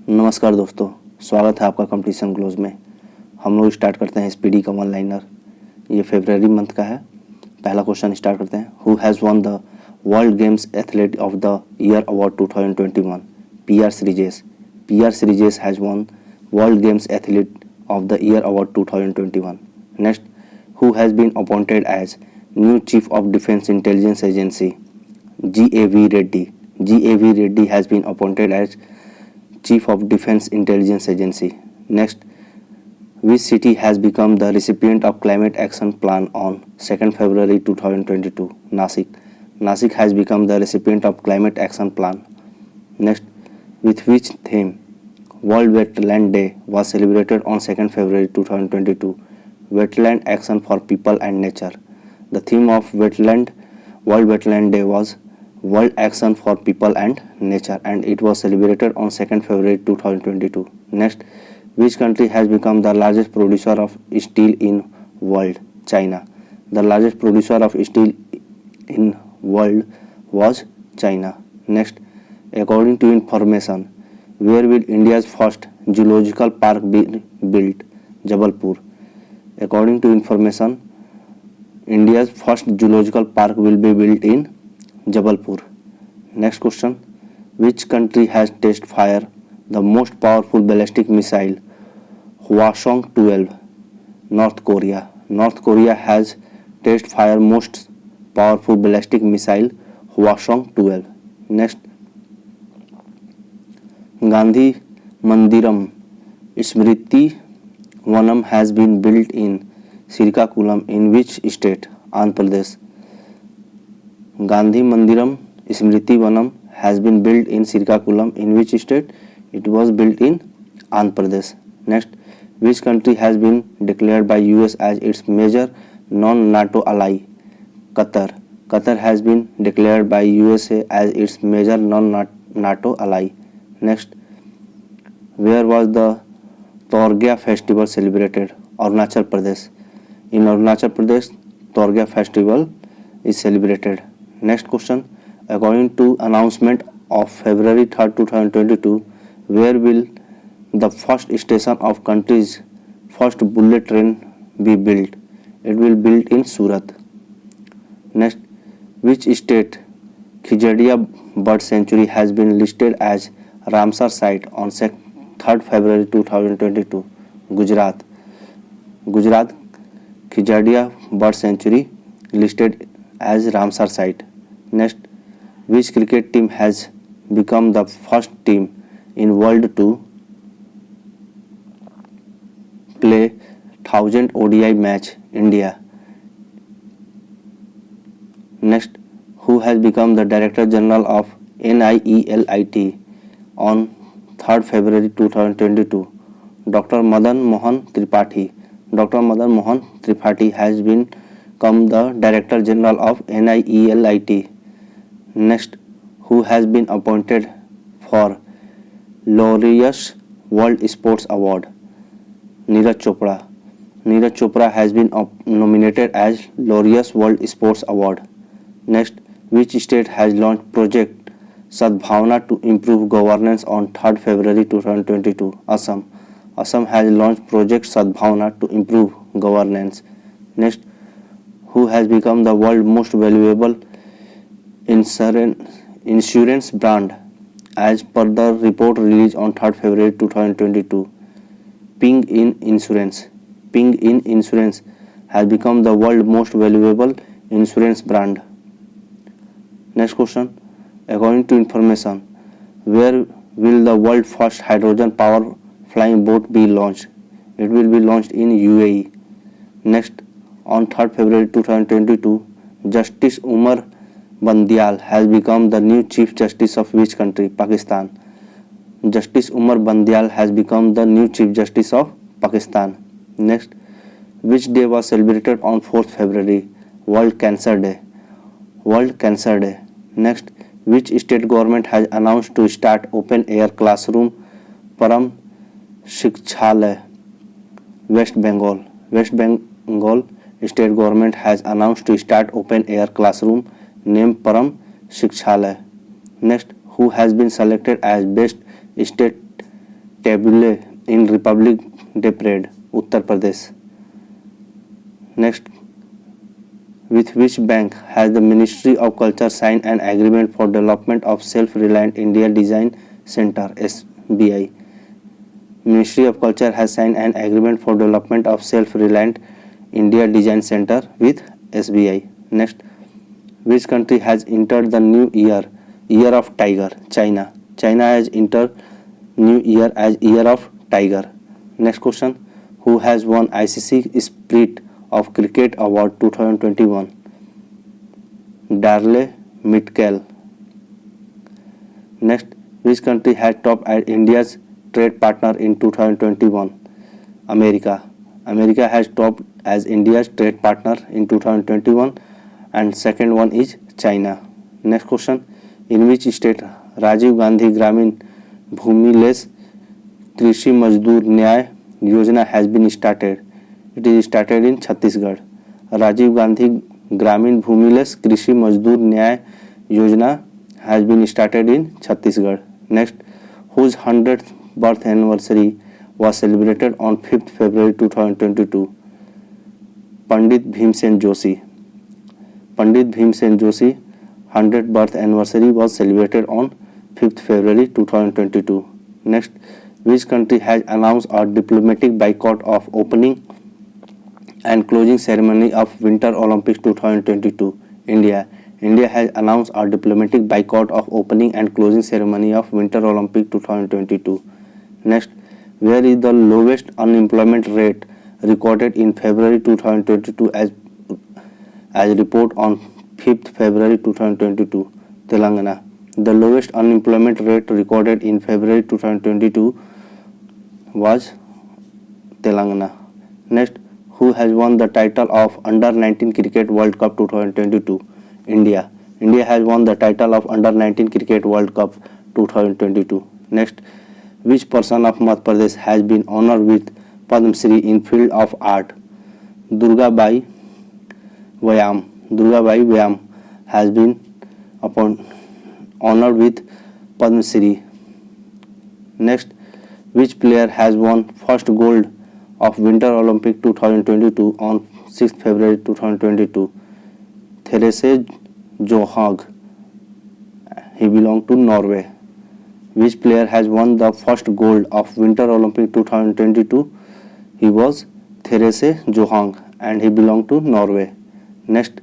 नमस्कार दोस्तों, स्वागत है आपका कंपटीशन क्लोज में। हम लोग स्टार्ट करते हैं स्पीडी का वन लाइनर। ये फरवरी मंथ का है। पहला क्वेश्चन स्टार्ट करते हैं। Who has won the World Games athlete of the year award 2021? PR Sreejesh has won World Games athlete of the year award 2021। Next, who has been appointed as new chief of Defence Intelligence Agency? GAV Reddy has been appointed as Chief of Defense Intelligence Agency. Next, which city has become the recipient of Climate Action Plan on 2nd February 2022? Nasik has become the recipient of Climate Action Plan. Next, with which theme World Wetland Day was celebrated on 2nd February 2022? Wetland Action for People and Nature. The theme of World Wetland Day was World Action for People and Nature, and it was celebrated on 2nd February 2022. Next, which country has become the largest producer of steel in world? China. The largest producer of steel in world was China. Next, according to information, where will India's first zoological park be built? Jabalpur. According to information, India's first zoological park will be built in Jabalpur. Next question, which country has test fire the most powerful ballistic missile? Hwasong-12. North Korea. North Korea has test fire most powerful ballistic missile Hwasong-12. Next, Gandhi Mandiram Smriti Vanam has been built in Srikakulam in which state? Andhra Pradesh. Gandhi Mandiram Smriti Vanam has been built in Srikakulam in which state? It was built in Andhra Pradesh. Next, which country has been declared by US as its major non-NATO ally? Qatar. Qatar has been declared by USA as its major non-NATO ally. Next, where was the Torgya festival celebrated? Arunachal Pradesh. In Arunachal Pradesh, Torgya festival is celebrated. Next question, according to announcement of February 3rd, 2022, where will the first station of country's first bullet train be built? It will be built in Surat. Next, which state Khijadia bird sanctuary has been listed as Ramsar site on 3rd February 2022? Gujarat. Gujarat Khijadia bird sanctuary listed as Ramsar site. Next, which cricket team has become the first team in world to play 1000 ODI match? India. Next, who has become the Director General of NIELIT on 3rd February 2022? Dr. Madan Mohan Tripathi. Dr. Madan Mohan Tripathi has become the Director General of NIELIT. Next, who has been appointed for Laureus World Sports Award? Neeraj Chopra. Neeraj Chopra has been nominated as Laureus World Sports Award. Next, which state has launched Project Sadbhavna to improve governance on 3rd February 2022? Assam. Assam has launched Project Sadbhavna to improve governance. Next, who has become the world's most valuable insurance brand as per the report released on 3rd February 2022? Ping In Insurance. Ping In Insurance has become the world's most valuable insurance brand. Next question, according to information, where will the world's first hydrogen power flying boat be launched? It will be launched in UAE. Next, on 3rd February 2022, Justice Umar Bandial has become the new Chief Justice of which country? Pakistan. Justice Umar Bandial has become the new Chief Justice of Pakistan. Next, which day was celebrated on 4th February? World Cancer Day. World Cancer Day. Next, which state government has announced to start open air classroom Param Shikshaalay? West Bengal. West Bengal state government has announced to start open air classroom named Param Shikshaalay. Next, who has been selected as best state tabule in Republic Day Parade, Uttar Pradesh. Next, with which bank has the Ministry of Culture signed an agreement for development of Self-Reliant India Design Center (SBI)? Ministry of Culture has signed an agreement for development of Self-Reliant India Design Center with SBI. Next, which country has entered the new year of tiger? China. China has entered new year as year of tiger. Next question, who has won ICC Spirit of Cricket Award 2021? Darle Mitchell. Next, which country has topped as India's trade partner in 2021? America. America has topped as India's trade partner in 2021, and second one is China. Next question, in which state Rajiv Gandhi Gramin Bhumiless Krishi Mazdoor Nyay Yojana has been started? It is started in Chhattisgarh. Rajiv Gandhi Gramin Bhumiless Krishi Mazdoor Nyay Yojana has been started in Chhattisgarh. Next, whose 100th birth anniversary was celebrated on 5th February 2022? Pandit Bhimsen Joshi. Pandit Bhimsen Joshi 100th birth anniversary was celebrated on 5th February 2022. Next, which country has announced a diplomatic boycott of opening and closing ceremony of Winter Olympics 2022? India. India has announced a diplomatic boycott of opening and closing ceremony of Winter Olympics 2022. Next, where is the lowest unemployment rate recorded in February 2022 as report on 5th February 2022? Telangana. The lowest unemployment rate recorded in February 2022 was Telangana. Next, who has won the title of Under-19 Cricket World Cup 2022? India. India has won the title of Under-19 Cricket World Cup 2022. Next, which person of Madhya Pradesh has been honored with Padma Shri in field of art? Durgabai Vyam. Durgabai Vyam has been honored with Padma Shri. Next, which player has won first gold of Winter Olympic 2022 on 6th February 2022? Therese Johaug. He belonged to Norway. Which player has won the first gold of Winter Olympic 2022? He was Therese Johaug and he belonged to Norway. Next,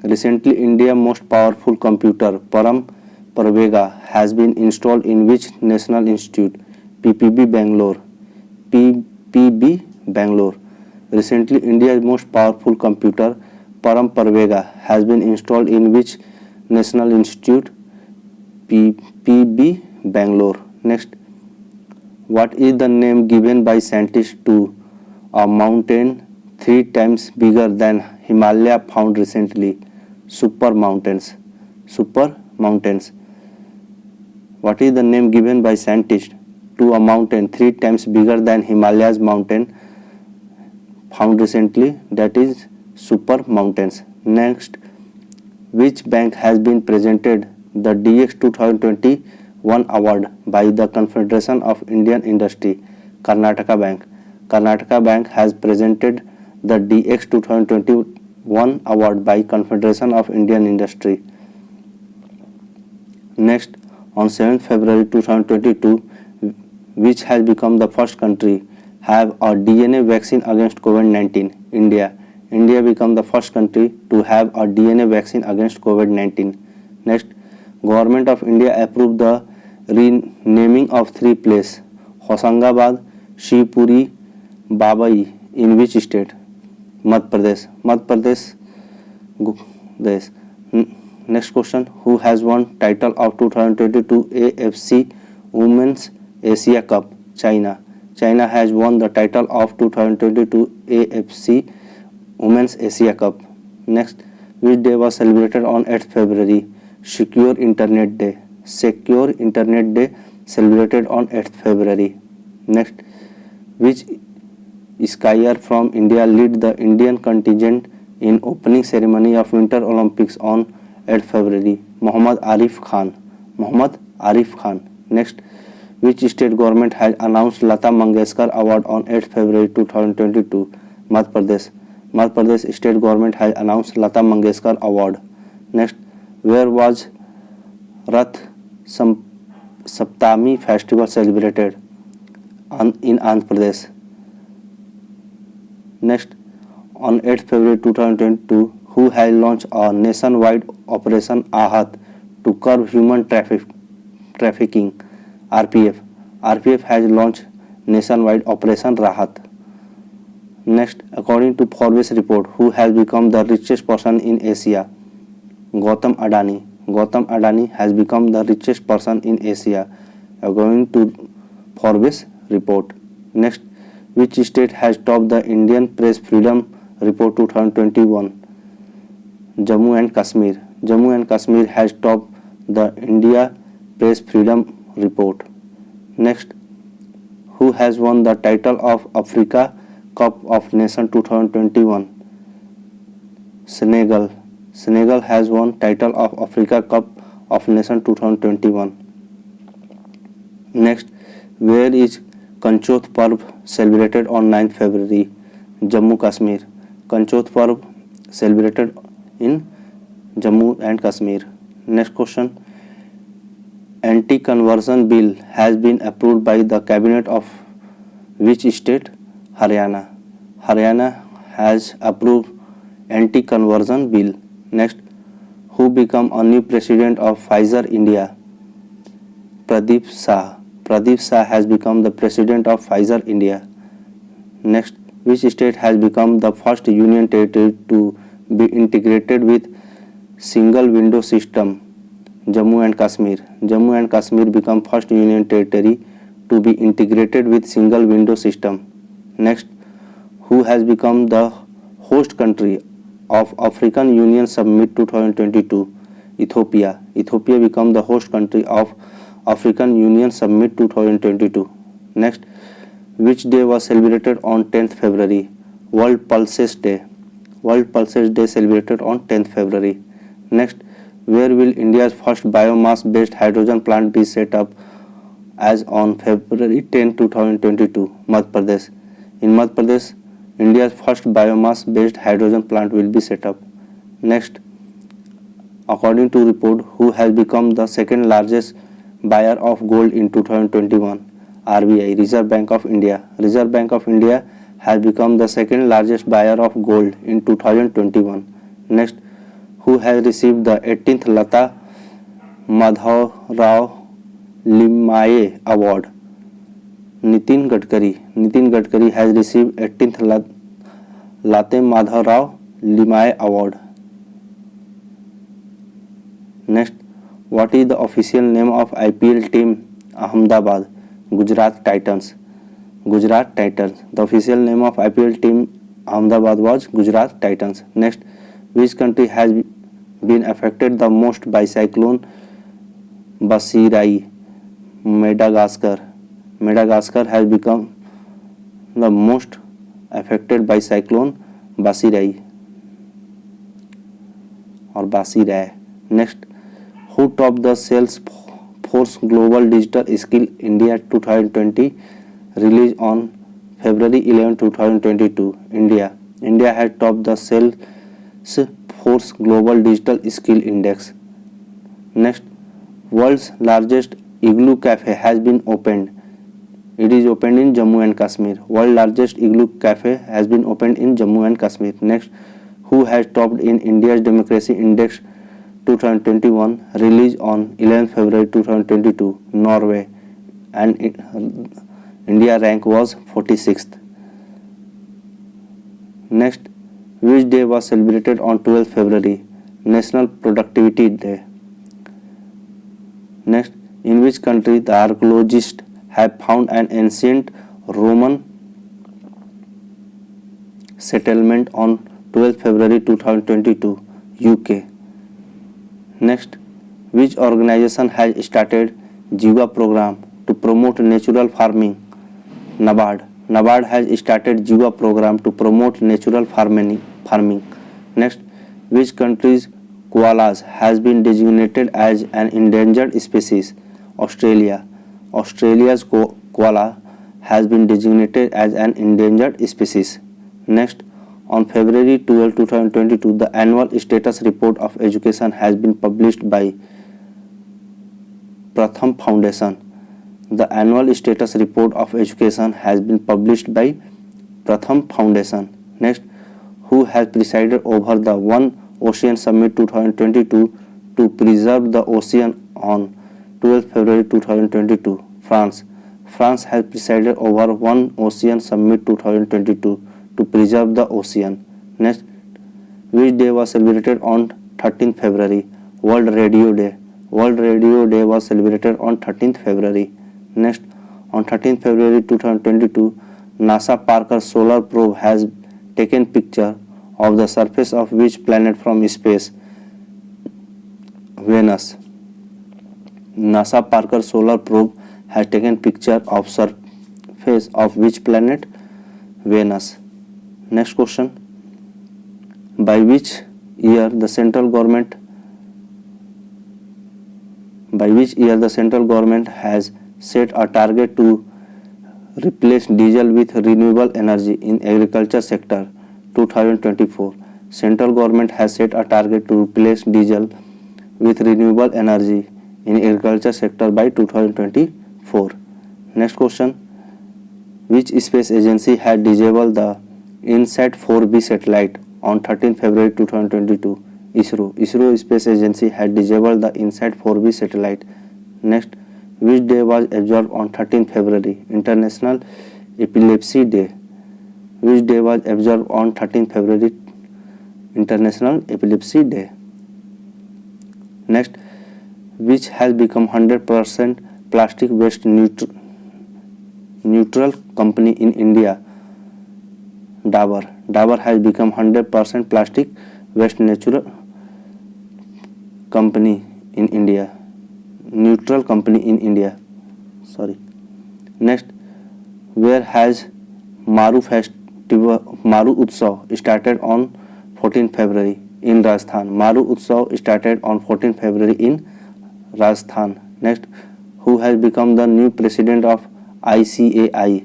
recently India's most powerful computer Param Parvega has been installed in which national institute? PPB Bangalore. PPB Bangalore. Recently India's most powerful computer Param Parvega has been installed in which national institute? PPB Bangalore. Next, what is the name given by scientists to a mountain 3 times bigger than Himalaya found recently? Super mountains. Super mountains. What is the name given by scientists to a mountain 3 times bigger than Himalayas mountain found recently? That is super mountains. Next, which bank has been presented the DX 2021 award by the Confederation of Indian Industry? Karnataka Bank. Karnataka Bank has presented the DX 2021 award by Confederation of Indian Industry. Next, on 7th February 2022, which has become the first country have a DNA vaccine against COVID-19? India. India became the first country to have a DNA vaccine against COVID-19. Next, Government of India approved the renaming of 3 places, Hosangabad, Shivpuri, Babai, in which state? Madhya Pradesh. Madhya Pradesh. Next question, who has won title of 2022 AFC Women's Asia Cup? China. China has won the title of 2022 AFC Women's Asia Cup. Next, which day was celebrated on 8th February? Secure Internet Day. Secure Internet Day celebrated on 8th February. Next, which skier from India led the Indian contingent in opening ceremony of Winter Olympics on 8th February? Mohammad Arif Khan. Mohammad Arif Khan. Next, Which state government has announced Lata Mangeshkar Award on 8 February 2022? Madhya Pradesh. Madhya Pradesh state government has announced Lata Mangeshkar Award. Next, where was Rath Saptami festival celebrated? In Andhra Pradesh. Next, on 8 February 2022, who has launched a nationwide operation Ahat to curb human trafficking? RPF. RPF has launched nationwide operation Rahat. Next, according to Forbes report, who has become the richest person in Asia? Gautam Adani. Gautam Adani has become the richest person in Asia, according to Forbes report. Next, which state has topped the Indian Press Freedom Report 2021? Jammu and Kashmir. Jammu and Kashmir has topped the India Press Freedom Report. Next, who has won the title of Africa Cup of Nations 2021? Senegal. Senegal has won title of Africa Cup of Nations 2021. Next, where is Kanchot Parv celebrated on 9th February? Jammu Kashmir. Kanchot Parv celebrated in Jammu and Kashmir. Next question. Anti-conversion bill has been approved by the cabinet of which state? Haryana. Haryana has approved anti-conversion bill. Next, who become a new president of Pfizer India? Pradeep Shah. Pradeep Shah has become the president of Pfizer India. Next, which state has become the first union territory to be integrated with single window system? Jammu and Kashmir. Jammu and Kashmir become first union territory to be integrated with single window system. Next, who has become the host country of African Union Summit 2022? Ethiopia. Ethiopia become the host country of African Union Summit 2022. Next, which day was celebrated on 10th February? World Pulses Day. World Pulses Day celebrated on 10th February. Next, where will India's first biomass-based hydrogen plant be set up as on February 10, 2022? Madhya Pradesh. In Madhya Pradesh, India's first biomass-based hydrogen plant will be set up. Next, according to report, who has become the second largest buyer of gold in 2021? RBI, Reserve Bank of India. Reserve Bank of India has become the second largest buyer of gold in 2021. Next, who has received the 18th Lata Madhavrao Limaye Award? Nitin Gadkari. Nitin Gadkari has received 18th Late Madhavrao Limaye Award. Next, what is the official name of IPL team Ahmedabad? Gujarat Titans. Gujarat Titans. The official name of IPL team Ahmedabad was Gujarat Titans. Next, which country has been affected the most by cyclone Basirai? Madagascar. Madagascar has become the most affected by cyclone Basirai or Basirai. Next, who topped the Salesforce Global Digital Skill India 2020 release on February 11, 2022? India. India has topped the Salesforce Global Digital Skill Index. Next, world's largest igloo cafe has been opened. It is opened in Jammu and Kashmir. World largest igloo cafe has been opened in Jammu and Kashmir. Next, who has topped in India's Democracy Index 2021 released on 11 February 2022? Norway, and India rank was 46th. Next, which day was celebrated on 12th February? National Productivity Day. Next, in which country the archaeologists have found an ancient Roman settlement on 12th February 2022? UK. Next, which organization has started Jiva program to promote natural farming? NABARD. NABARD has started Jiva program to promote natural farming. Next, which country's koalas has been designated as an endangered species? Australia. Australia's koala has been designated as an endangered species. Next, on February 12, 2022, the annual status report of education has been published by Pratham Foundation. The annual status report of education has been published by Pratham Foundation. Next, who has presided over the One Ocean Summit 2022 to preserve the ocean on 12 February 2022? France. France has presided over One Ocean Summit 2022 to preserve the ocean. Next, which day was celebrated on 13th February? World Radio Day. World Radio Day was celebrated on 13th February. Next, on 13th February 2022, NASA Parker solar probe has taken picture of the surface of which planet from space? Venus. NASA Parker solar probe has taken picture of surface of which planet? Venus. Next question. By which year the central government has set a target to replace diesel with renewable energy in agriculture sector? 2024. Central government has set a target to replace diesel with renewable energy in agriculture sector by 2024. Next question. Which space agency had disabled the INSAT 4B satellite on 13 February 2022? ISRO. ISRO Space Agency had disabled the INSAT 4B satellite. Next, which day was observed on 13 February? International Epilepsy Day. Which day was observed on 13 February? International Epilepsy Day. Next, which has become 100% plastic waste neutral company in India? Dabur. Dabur has become 100% plastic waste neutral company in India. Neutral company in India. Sorry. Next, where has Maru Utsav started on 14 February? In Rajasthan. Maru Utsav started on 14 February in Rajasthan. Next, who has become the new president of ICAI?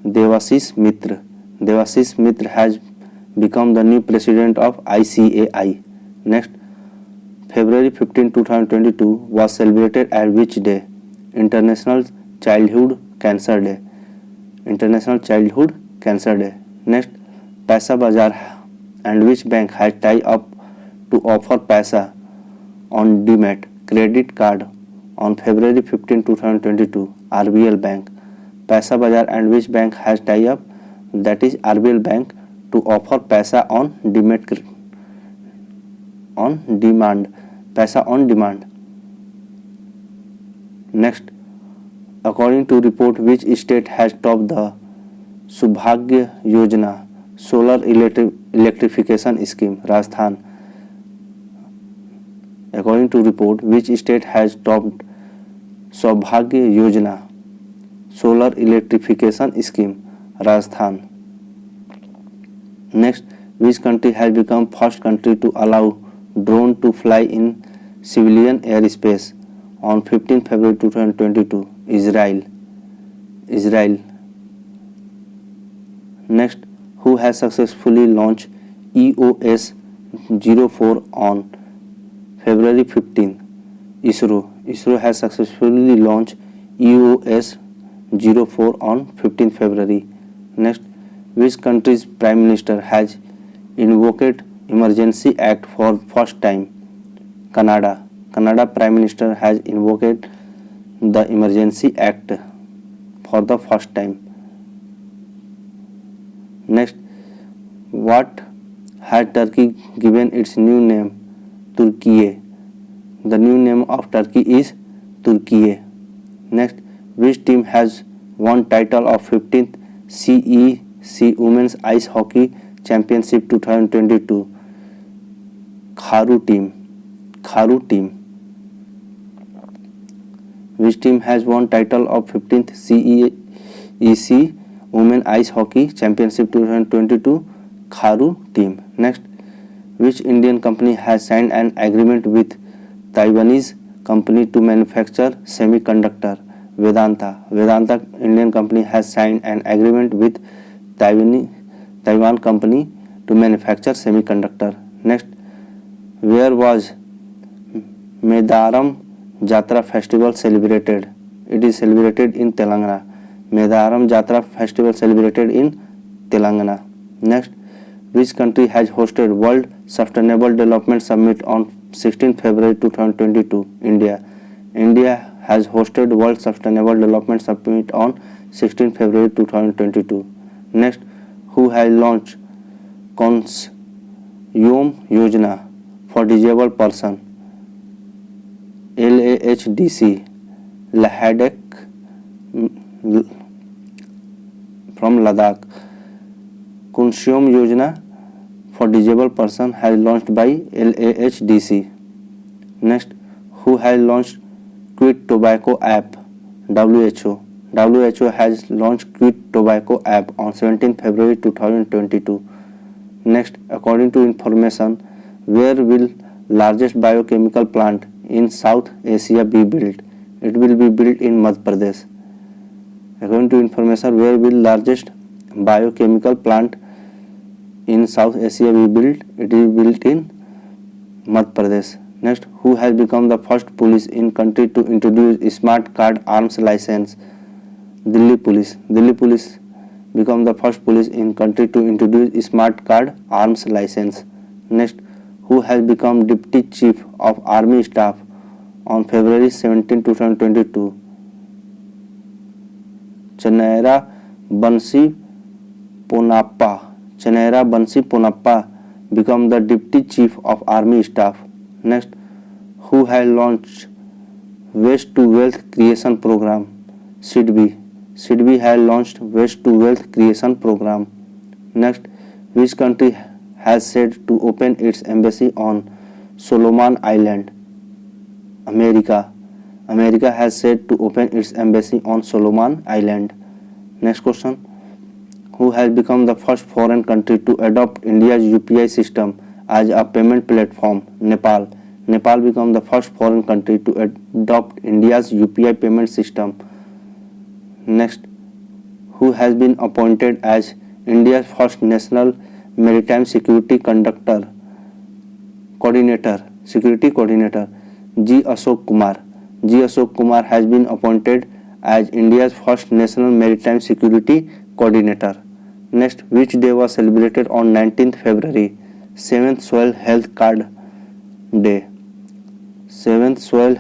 Devashish Mitra. Devashish Mitra has become the new president of ICAI. Next, February 15, 2022 was celebrated at which day? International Childhood Cancer Day. International Childhood Cancer Day. Next, Paisa Bazaar and which bank has tied up to offer Paisa on Demat credit card on February 15, 2022? RBL Bank. Paisa Bazaar and which bank has tied up? That is RBL Bank to offer Paisa on Demat on demand. Paisa on demand. Next, according to report, which state has topped the Subhagya Yojana solar electrification scheme? Rajasthan. According to report, which state has topped Subhagya Yojana solar electrification scheme? Rajasthan. Next, which country has become first country to allow drone to fly in civilian airspace on 15 February 2022? Israel. Next, who has successfully launched EOS-04 on February 15? ISRO. ISRO has successfully launched EOS-04 on 15 February. Next, which country's Prime Minister has invoked Emergency Act for first time? Canada. Canada Prime Minister has invoked the Emergency Act for the first time. Next, what has Turkey given its new name? Turkey. The new name of Turkey is Turkey. Next, which team has won title of 15th CEC Women's Ice Hockey Championship 2022? Kharu team. Which team has won title of 15th CEC Women Ice Hockey Championship 2022? Kharu team. Next, which Indian company has signed an agreement with Taiwanese company to manufacture semiconductor? Vedanta Indian company has signed an agreement with Taiwan company to manufacture semiconductor. Next, where was Medaram Jatra festival celebrated? It is celebrated in Telangana. Medaram Jatra festival celebrated in Telangana. Next, which country has hosted World Sustainable Development Summit on 16 February 2022? India. India has hosted World Sustainable Development Summit on 16 February 2022. Next, who has launched Cons Yom Yojana for disabled person? LAHDC, Lahadek from Ladakh. Kunsyom Yojana for disabled person has launched by LAHDC. Next, who has launched Quit Tobacco app? WHO. WHO has launched Quit Tobacco app on 17 February 2022. Next, according to information, where will largest biochemical plant in South Asia be built? It will be built in Madhya Pradesh. According to information, where will largest biochemical plant in South Asia be built? It is built in Madhya Pradesh. Next, who has become the first police in country to introduce smart card arms license? Delhi Police. Delhi Police become the first police in country to introduce smart card arms license. Next, who has become Deputy Chief of Army Staff on February 17, 2022? Chanera Bansi Ponappa. Chanera Bansi Ponappa become the Deputy Chief of Army Staff. Next, who has launched Waste to Wealth Creation Program? Speedy. Speedy has launched Waste to Wealth Creation Program. Next, which country has said to open its embassy on Solomon Island? America. America has said to open its embassy on Solomon Island. Next question. Who has become the first foreign country to adopt India's UPI system as a payment platform? Nepal. Nepal became the first foreign country to adopt India's UPI payment system. Next, who has been appointed as India's first National Maritime Security Coordinator? Security Coordinator. G. Ashok Kumar. G. Ashok Kumar has been appointed as India's first National Maritime Security Coordinator. Next, which day was celebrated on 19th February? 7th Soil Health Card Day. 7th Soil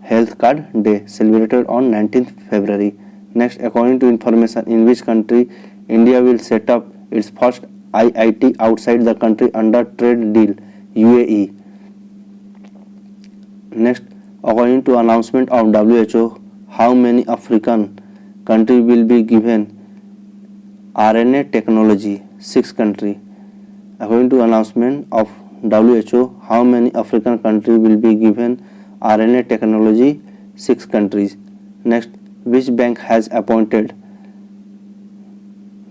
Health Card Day celebrated on 19th February. Next, according to information, in which country India will set up its first IIT outside the country under trade deal? UAE. Next, according to announcement of WHO, how many African countries will be given RNA technology? 6 countries. According to announcement of WHO, how many African countries will be given RNA technology? 6 countries. Next, which bank has appointed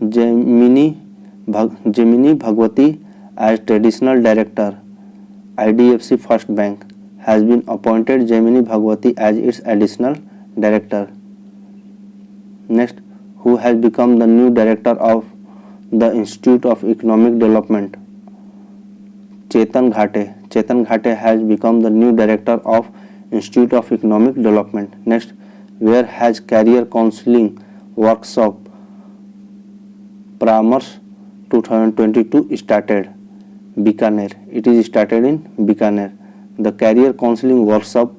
Gemini Bhagwati as traditional director? IDFC First Bank has been appointed Gemini Bhagwati as its additional director. Next, who has become the new director of the Institute of Economic Development? Chetan Ghate. Chetan Ghate has become the new director of Institute of Economic Development. Next, where has career counseling workshop Pramars 2022 started? Bikaner. It is started in Bikaner. The career counseling workshop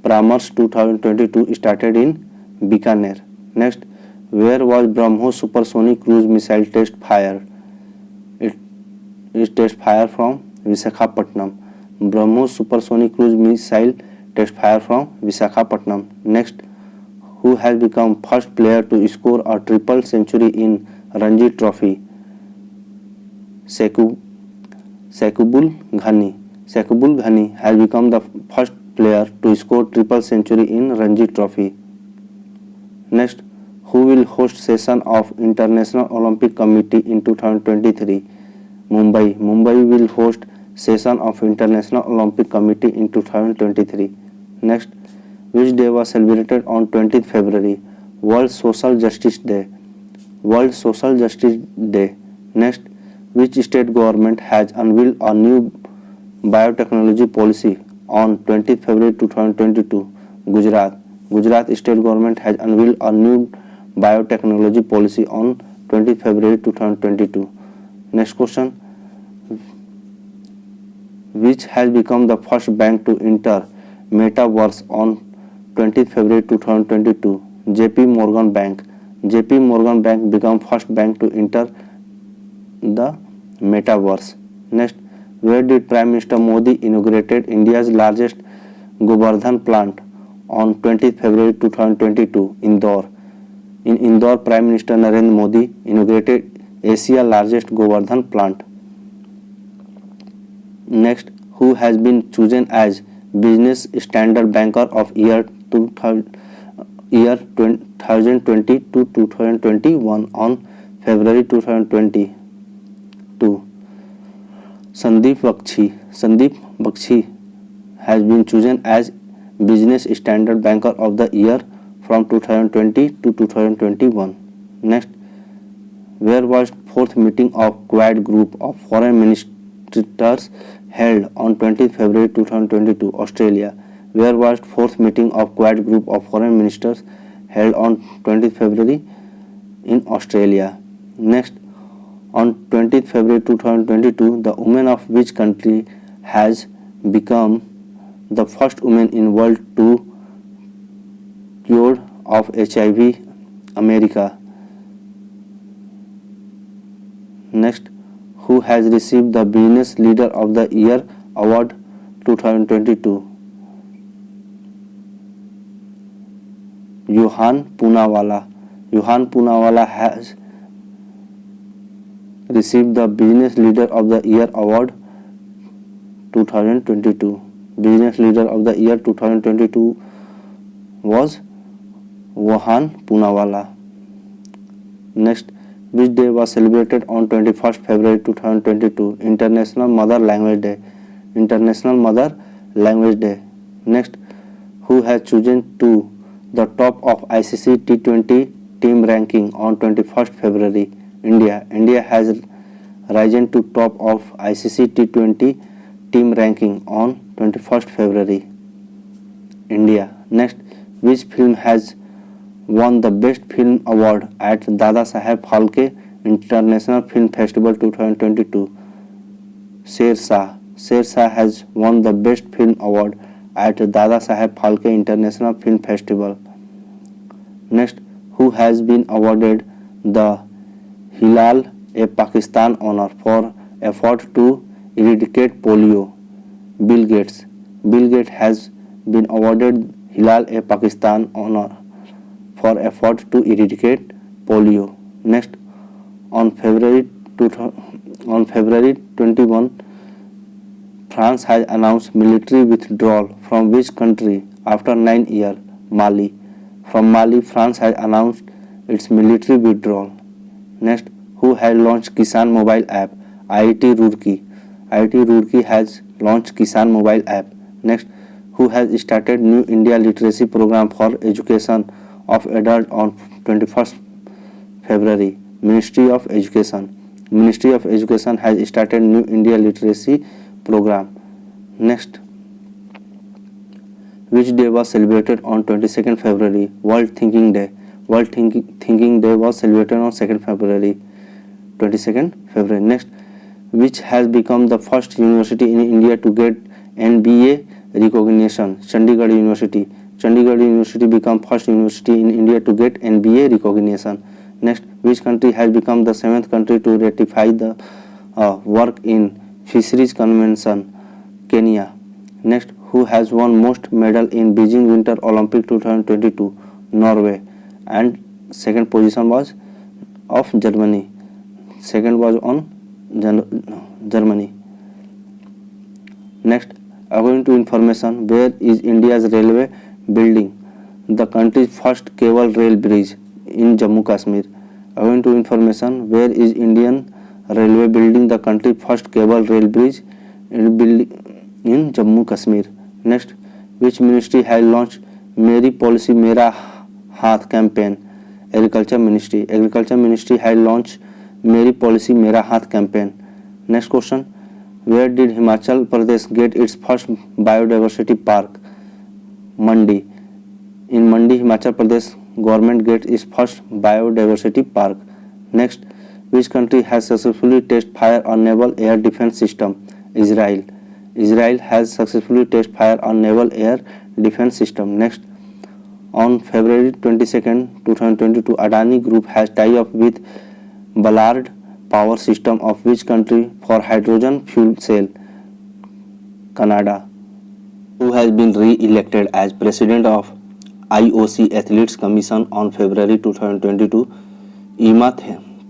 Pramars 2022 started in Bikaner. Next, where was BrahMos supersonic cruise missile test fired? It is test fire from Visakhapatnam. BrahMos supersonic cruise missile test fire from Visakhapatnam. Next, who has become first player to score a triple century in Ranji Trophy? Sakibul Ghani. Sakibul Ghani has become the first player to score triple century in Ranji Trophy. Next, who will host session of International Olympic Committee in 2023? Mumbai. Mumbai will host session of International Olympic Committee in 2023. Next, Which day was celebrated on 20th February? World Social Justice Day. World Social Justice Day. Next, which state government has unveiled a new biotechnology policy on 20th February 2022? Gujarat. Gujarat state government has unveiled a new biotechnology policy on 20th February 2022. Next question, which has become the first bank to enter metaverse on 20th February 2022? JP Morgan Bank. JP Morgan Bank became first bank to enter the metaverse. Next, where did Prime Minister Modi inaugurated India's largest Govardhan plant on 20th February 2022? Indore. In Indore, Prime Minister Narendra Modi inaugurated Asia's largest Govardhan plant. Next, who has been chosen as Business Standard Banker of year 2020 to 2021 on February 2022? Sandeep Bakshi has been chosen as Business Standard Banker of the Year from 2020 to 2021. Next, where was fourth meeting of Quad Group of Foreign Ministers held on 20th February 2022? Australia. Where was fourth meeting of Quad Group of Foreign Ministers held on 20th February? In Australia. Next, on 20th February 2022, the woman of which country has become the first woman in world to cure of HIV? America. Next, who has received the Business Leader of the Year Award 2022? Johan Poonawalla. Johan Poonawalla has received the Business Leader of the Year Award 2022. Business Leader of the Year 2022 was Johan Poonawalla. Next, which day was celebrated on 21st February 2022? International Mother Language Day. International Mother Language Day. Next, who has chosen to the top of ICC T20 team ranking on 21st February? India. India has risen to top of ICC T20 team ranking on 21st February. India. Next, which film has won the Best Film Award at Dada Saheb Phalke International Film Festival 2022? Sher Shah. Sher Shah has won the Best Film Award at Dada Saheb Phalke International Film Festival. Next, who has been awarded the Hilal-e-Pakistan honor for effort to eradicate polio? Bill Gates. Bill Gates has been awarded Hilal-e-Pakistan honor for effort to eradicate polio. Next, on February 21, France has announced military withdrawal from which country after 9 years? Mali. From Mali, France has announced its military withdrawal. Next, who has launched Kisan mobile app? IIT Roorkee. IIT Roorkee has launched Kisan mobile app. Next, who has started New India Literacy Program for Education of Adult on 21st February? Ministry of Education. Ministry of Education has started New India Literacy Program. Next, which day was celebrated on 22nd February? World Thinking Day. World Thinking Day was celebrated on 2nd February. 22nd February. Next, which has become the first university in India to get NBA recognition? Chandigarh University. Chandigarh University became first university in India to get NBA recognition. Next, which country has become the 7th country to ratify the work in Fisheries Convention? Kenya. Next, who has won most medal in Beijing Winter Olympic 2022? Norway. And second position was of Germany. Second was on Germany. Next, according to information, where is India's railway building the country's first cable rail bridge? In Jammu Kashmir. According to information, where is Indian railway building the country's first cable rail bridge? In Jammu Kashmir. Next, which ministry has launched मेरी policy मेरा हाथ campaign. Agriculture Ministry had launched मेरी policy मेरा हाथ campaign. Next question. Where did Himachal Pradesh get its first biodiversity park? Mandi. In Mandi, Himachal Pradesh government gets its first biodiversity park. Next, which country has successfully tested fire on naval air defense system? Israel. Israel has successfully tested fire on naval air defense system. Next, on February 22nd, 2022, Adani Group has tied up with Ballard Power System of which country for hydrogen fuel cell? Canada. Who has been re-elected as president of IOC Athletes Commission on February 2022? Ima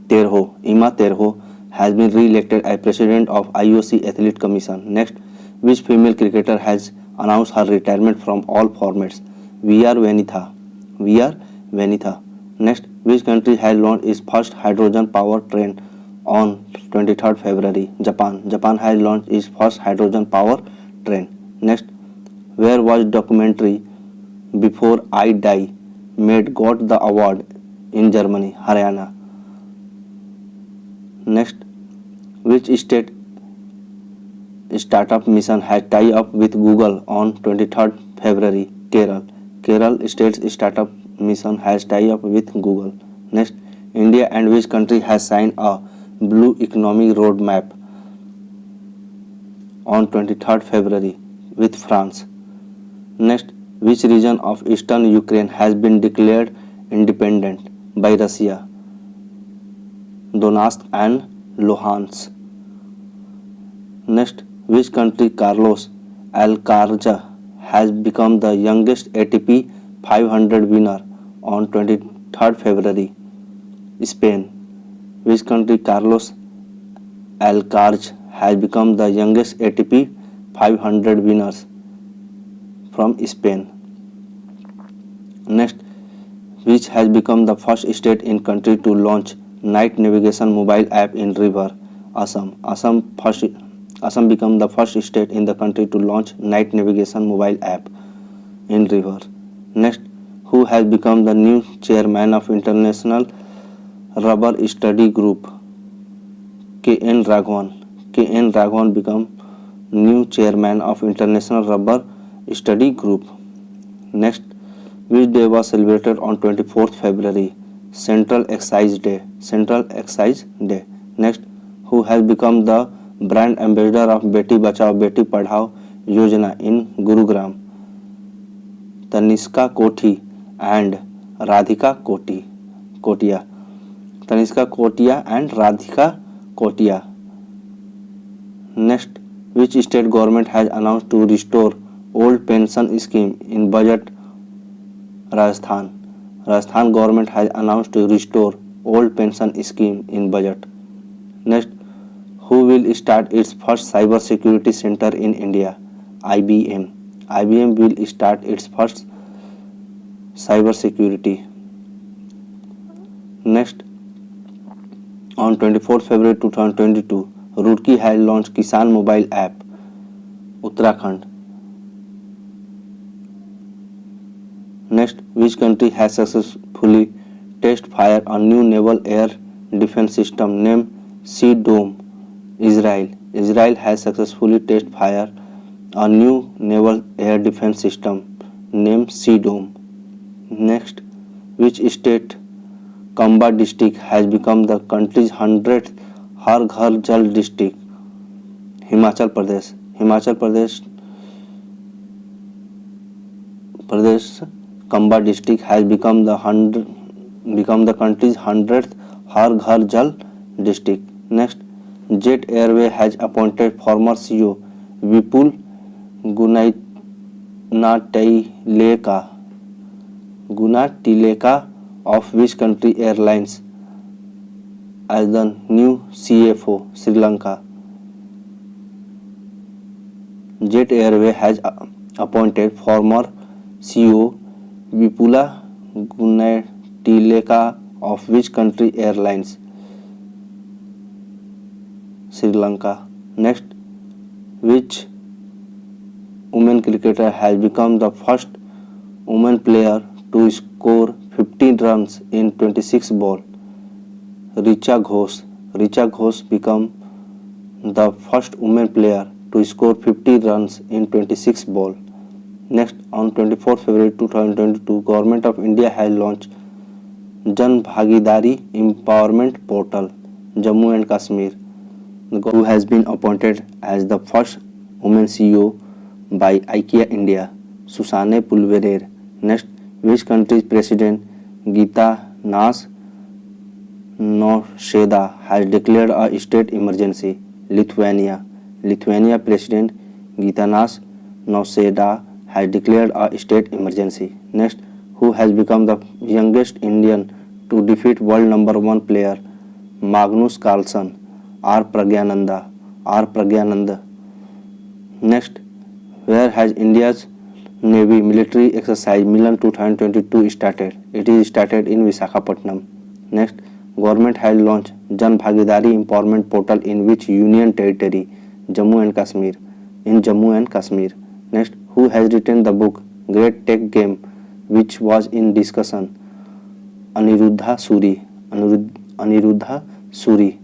Terho has been re-elected as president of IOC Athlete Commission. Next, which female cricketer has announced her retirement from all formats? VR Vanitha. Next, which country has launched its first hydrogen power train on 23rd February? Japan has launched its first hydrogen power train. Next, where was documentary Before I Die made got the award? In Germany, Haryana. Next, which state startup mission has tied up with Google on 23rd February? Kerala state's startup mission has tied up with Google. Next, India and which country has signed a blue economic roadmap on 23rd February? With France. Next, which region of eastern Ukraine has been declared independent by Russia? Donetsk and Luhansk. Next, which country Carlos Alcaraz has become the youngest ATP 500 winner on 23rd February? Spain. Which country Carlos Alcaraz has become the youngest ATP 500 winners? From Spain. Next, which has become the first state in country to launch night navigation mobile app in river? Assam. Assam became the first state in the country to launch night navigation mobile app in river. Next, who has become the new chairman of International Rubber Study Group? K.N. Raghavan become new chairman of International Rubber Study Group. Next, which day was celebrated on 24th February? Central Excise Day. Next, who has become the brand ambassador of Beti Bachao Beti Padhao Yojana in Gurugram? Tanishka Kothi and Radhika Kotia. Tanishka Kotia and Radhika Kotia. Next, which state government has announced to restore old pension scheme in budget? Rajasthan. Rajasthan government has announced to restore old pension scheme in budget. Next, who will start its first cyber security center in India? IBM. IBM will start its first cyber security. Next, on 24th February 2022, Roorkee has launched Kisan mobile app. Uttarakhand. Next, which country has successfully tested fire on new naval air defense system named Sea Dome? Israel. Israel has successfully tested fire on new naval air defense system named Sea Dome. Next, which state Kamba district has become the country's 100th Har Ghar Jal district? Himachal Pradesh. Himachal Pradesh Kamba district has become the country's 100th Har Ghar Jal district. Next, Jet Airway has appointed former CEO Vipul Gunatileka of which country airlines as the new CFO? Sri Lanka. Jet Airway has appointed former CEO Vipula Gunatileka of which country airlines? Sri Lanka. Next, which women cricketer has become the first woman player to score 15 runs in 26 ball. Richa Ghosh. Richa Ghosh become the first woman player to score 50 runs in 26 ball. Next, on 24 February 2022, Government of India has launched Jan Bhagidari Empowerment Portal, Jammu and Kashmir, who has been appointed as the first woman CEO by IKEA India, Susanne Pulverer. Next, which country's president Geeta Nas Nosheda has declared a state emergency? Lithuania. Lithuania President Gitanas Nausėda has declared a state emergency. Next, who has become the youngest Indian to defeat world number 1 player Magnus Carlsen? R. Pragyananda. Next, where has India's Navy military exercise Milan 2022 started? It is started in Visakhapatnam. Next, government has launched Jan Bhagidari Empowerment Portal in which union territory? Jammu and Kashmir. In Jammu and Kashmir. Next, who has written the book Great Tech Game which was in discussion? Aniruddha Suri.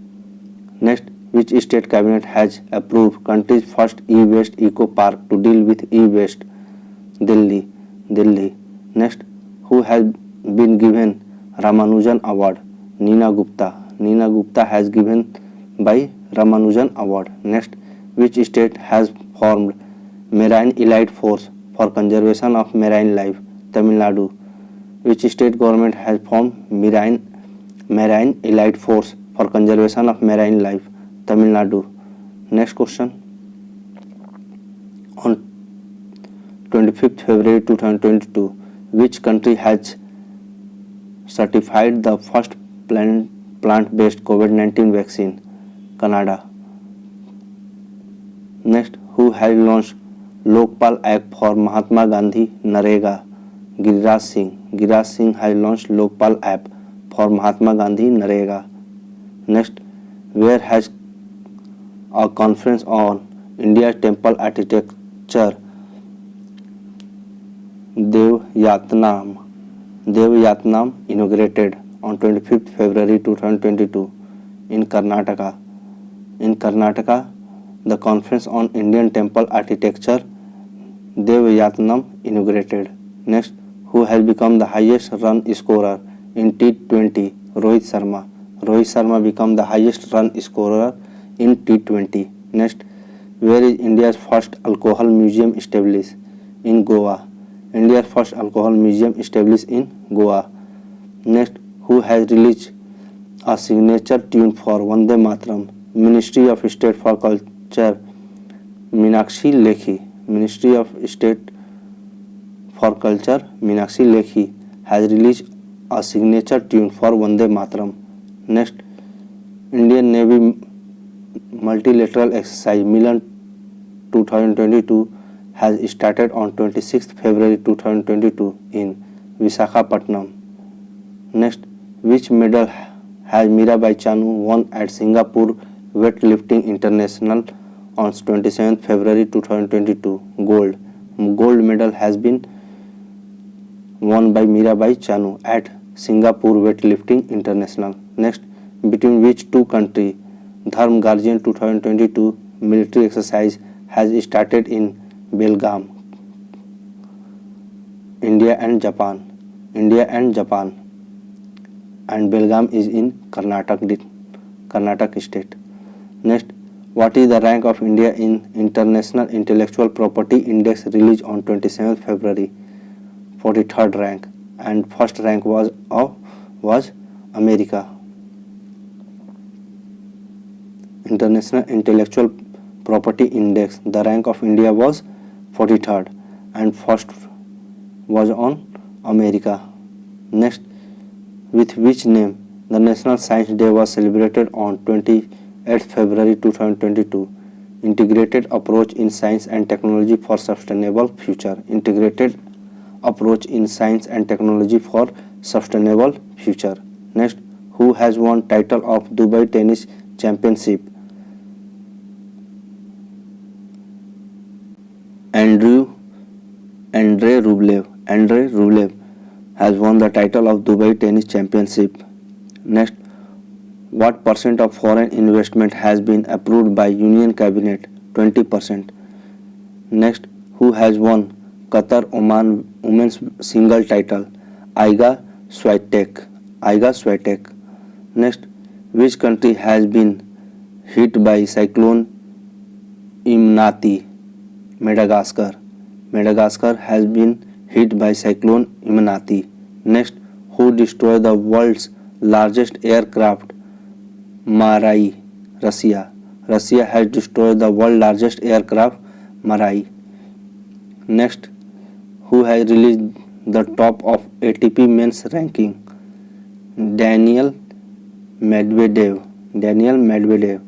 Next, which state cabinet has approved country's first e-waste eco park to deal with e-waste? Delhi. Next, who has been given Ramanujan Award? Nina Gupta has given by Ramanujan Award. Next, which state has formed Marine Elite Force for conservation of marine life? Tamil Nadu. Which state government has formed Marine Elite Force for conservation of marine life? Tamil Nadu. Next question. On 25th February 2022, which country has certified the first plant-based COVID-19 vaccine? Canada. Next, who has launched Lokpal app for Mahatma Gandhi Narega? Giriraj Singh has launched Lokpal app for Mahatma Gandhi Narega. Next, where has a conference on India's temple architecture Devyatnam inaugurated on 25th February 2022 in Karnataka. In Karnataka, the conference on Indian temple architecture Devyatnam inaugurated. Next, who has become the highest run scorer in T20? Rohit Sharma became the highest run scorer in T20. Next, where is India's first alcohol museum established? In Goa. India's first alcohol museum established in Goa. Next, who has released a signature tune for Vande Mataram? Ministry of State for Culture Meenakshi Lekhi. Ministry of State for Culture Meenakshi Lekhi has released a signature tune for Vande Mataram. Next, Indian Navy multilateral exercise Milan 2022 has started on 26th February 2022 in Visakhapatnam. Next, which medal has Mirabai Chanu won at Singapore Weightlifting International on 27th February 2022? Gold. Gold medal has been won by Mirabai Chanu at Singapore Weightlifting International. Next, between which two countries Dharm Guardian 2022 military exercise has started in Belgaum? India and Japan. And Belgaum is in Karnataka state. Next, what is the rank of India in International Intellectual Property Index released on 27th February? 43rd rank, and first rank was America. International Intellectual Property Index, the rank of India was 43rd and first was on America. Next, with which name the National Science Day was celebrated on 28th February 2022? Integrated Approach in Science and Technology for Sustainable Future. Integrated Approach in Science and Technology for Sustainable Future. Next, who has won title of Dubai Tennis Championship? Andrei Rublev Andre Rublev has won the title of Dubai Tennis Championship. Next, what percent of foreign investment has been approved by Union Cabinet? 20%. Next, who has won Qatar Oman Women's Single title? Iga Swiatek. Iga Swiatek. Next, which country has been hit by cyclone Imnati? Madagascar. Madagascar has been hit by cyclone Imnati. Next, who destroyed the world's largest aircraft? Marai. Russia. Russia has destroyed the world's largest aircraft, Marai. Next, who has released the top of ATP men's ranking? Daniel Medvedev. Daniel Medvedev.